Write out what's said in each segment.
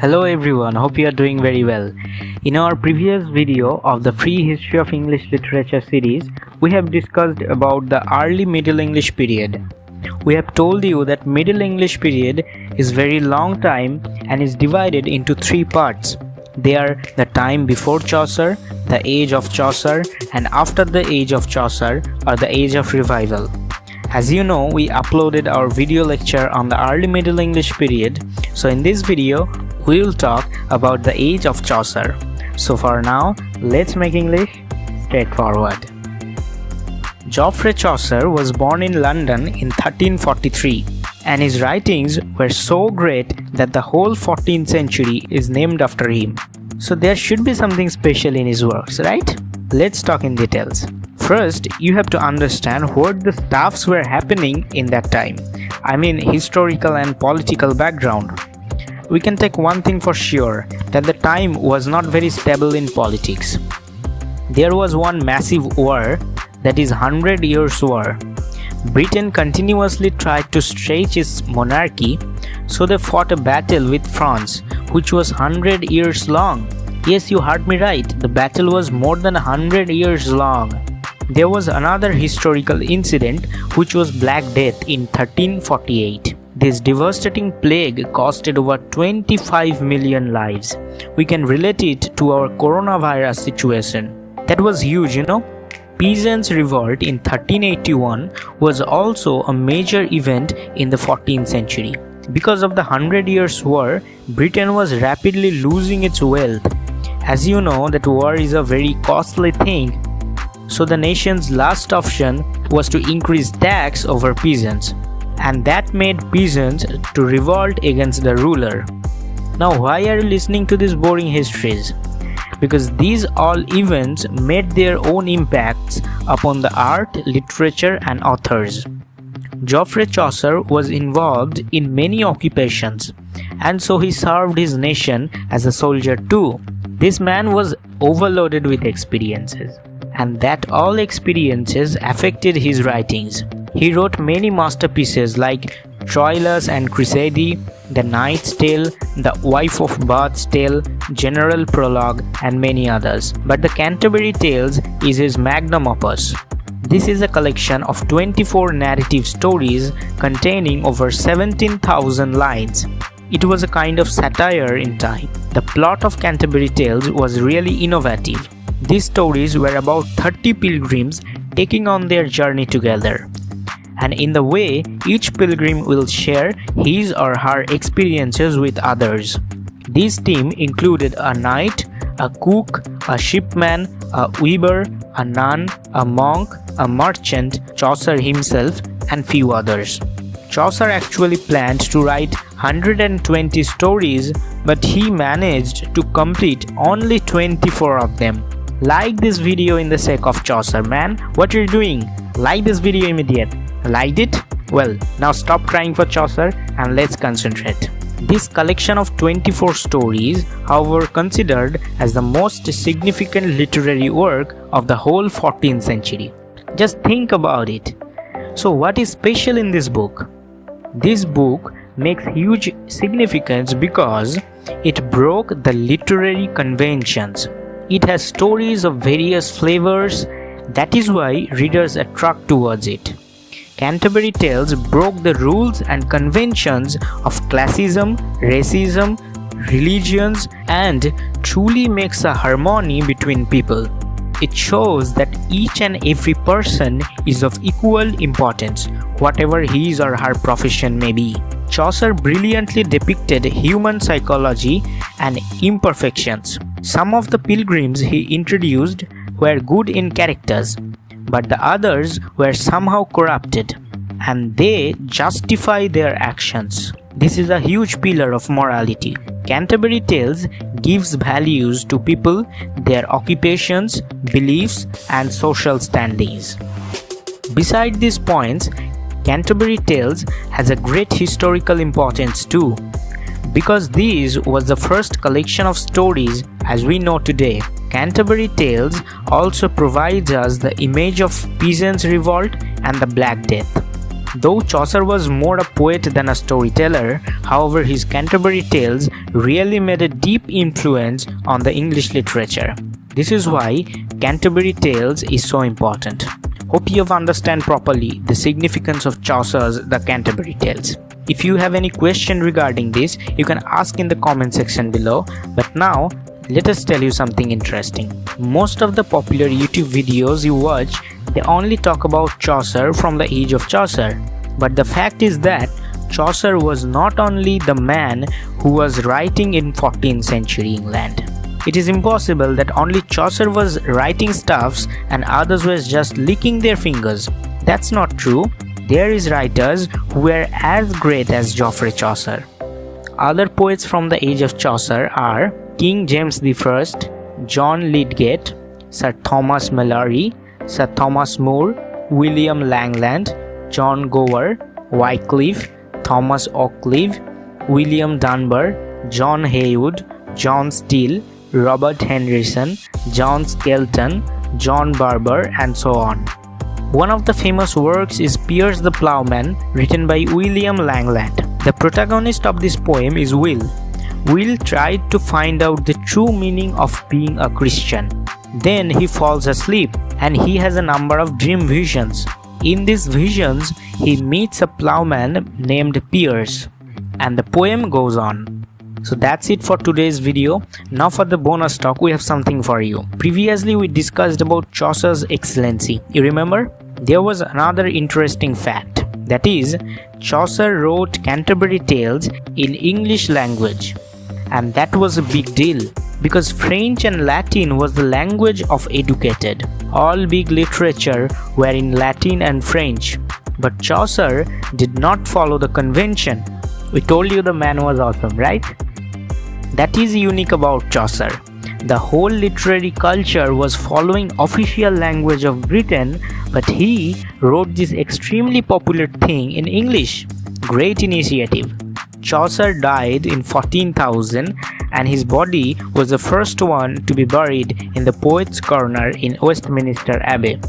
Hello everyone, hope you are doing very well. In our previous video of the Free History of English Literature series, we have discussed about the early Middle English period. We have told you that Middle English period is very long time and is divided into three parts. They are the time before Chaucer, the age of Chaucer, and after the age of Chaucer or the age of revival. As you know, we uploaded our video lecture on the early Middle English period, so in this video we will talk about the age of Chaucer. So for now, let's make English straightforward. Geoffrey Chaucer was born in London in 1343, and his writings were so great that the whole 14th century is named after him. So there should be something special in his works, right? Let's talk in details. First, you have to understand what the stuffs were happening in that time. I mean historical and political background. We can take one thing for sure, that the time was not very stable in politics. There was one massive war, that is 100 Years' War. Britain continuously tried to stretch its monarchy, so they fought a battle with France, which was 100 years long. Yes, you heard me right, the battle was more than 100 years long. There was another historical incident, which was Black Death in 1348. This devastating plague costed over 25 million lives. We can relate it to our coronavirus situation. That was huge, you know. Peasants' revolt in 1381 was also a major event in the 14th century. Because of the 100 Years' War, Britain was rapidly losing its wealth. As you know, that war is a very costly thing. So the nation's last option was to increase tax over peasants. And that made peasants to revolt against the ruler. Now why are you listening to these boring histories? Because these all events made their own impacts upon the art, literature and authors. Geoffrey Chaucer was involved in many occupations, and so he served his nation as a soldier too. This man was overloaded with experiences, and that all experiences affected his writings. He wrote many masterpieces like Troilus and Cressida, The Knight's Tale, The Wife of Bath's Tale, General Prologue and many others. But the Canterbury Tales is his magnum opus. This is a collection of 24 narrative stories containing over 17,000 lines. It was a kind of satire in time. The plot of Canterbury Tales was really innovative. These stories were about 30 pilgrims taking on their journey together. And in the way, each pilgrim will share his or her experiences with others. This team included a knight, a cook, a shipman, a weaver, a nun, a monk, a merchant, Chaucer himself, and few others. Chaucer actually planned to write 120 stories, but he managed to complete only 24 of them. Like this video in the sake of Chaucer, man. What are you doing? Like this video immediately. Liked it? Well, now stop crying for Chaucer and let's concentrate. This collection of 24 stories, however, considered as the most significant literary work of the whole 14th century. Just think about it. So what is special in this book? This book makes huge significance because it broke the literary conventions. It has stories of various flavors. That is why readers attract towards it. Canterbury Tales broke the rules and conventions of classism, racism, religions, and truly makes a harmony between people. It shows that each and every person is of equal importance, whatever his or her profession may be. Chaucer brilliantly depicted human psychology and imperfections. Some of the pilgrims he introduced were good in characters, but the others were somehow corrupted, and they justify their actions. This is a huge pillar of morality. Canterbury Tales gives values to people, their occupations, beliefs, and social standings. Beside these points, Canterbury Tales has a great historical importance too, because this was the first collection of stories as we know today. Canterbury Tales also provides us the image of peasants' revolt and the Black Death. Though Chaucer was more a poet than a storyteller, however his Canterbury Tales really made a deep influence on the English literature. This is why Canterbury Tales is so important. Hope you have understand properly the significance of Chaucer's The Canterbury Tales. If you have any question regarding this, you can ask in the comment section below. But now, let us tell you something interesting. Most of the popular YouTube videos you watch, they only talk about Chaucer from the age of Chaucer. But the fact is that Chaucer was not only the man who was writing in 14th century England. It is impossible that only Chaucer was writing stuffs and others were just licking their fingers. That's not true. There is writers who were as great as Geoffrey Chaucer. Other poets from the age of Chaucer are King James I, John Lydgate, Sir Thomas Malory, Sir Thomas More, William Langland, John Gower, Wycliffe, Thomas Occleve, William Dunbar, John Haywood, John Steele, Robert Henryson, John Skelton, John Barber, and so on. One of the famous works is Piers the Plowman, written by William Langland. The protagonist of this poem is Will. Will tried to find out the true meaning of being a Christian. Then he falls asleep and he has a number of dream visions. In these visions, he meets a plowman named Piers, and the poem goes on. So that's it for today's video. Now for the bonus talk, we have something for you. Previously we discussed about Chaucer's excellency. You remember? There was another interesting fact. That is, Chaucer wrote Canterbury Tales in English language. And that was a big deal, because French and Latin was the language of educated. All big literature were in Latin and French. But Chaucer did not follow the convention. We told you the man was awesome, right? That is unique about Chaucer. The whole literary culture was following official language of Britain, but he wrote this extremely popular thing in English. Great initiative. Chaucer died in 14,000 and his body was the first one to be buried in the Poets' Corner in Westminster Abbey.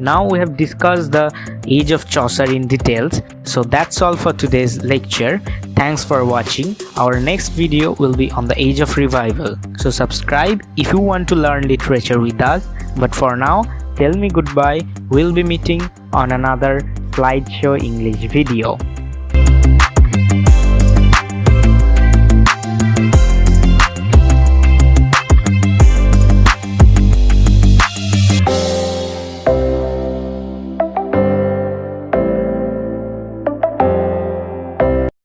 Now we have discussed the age of Chaucer in details. So that's all for today's lecture. Thanks for watching. Our next video will be on the age of revival. So subscribe if you want to learn literature with us. But for now, tell me goodbye. We'll be meeting on another slideshow English video.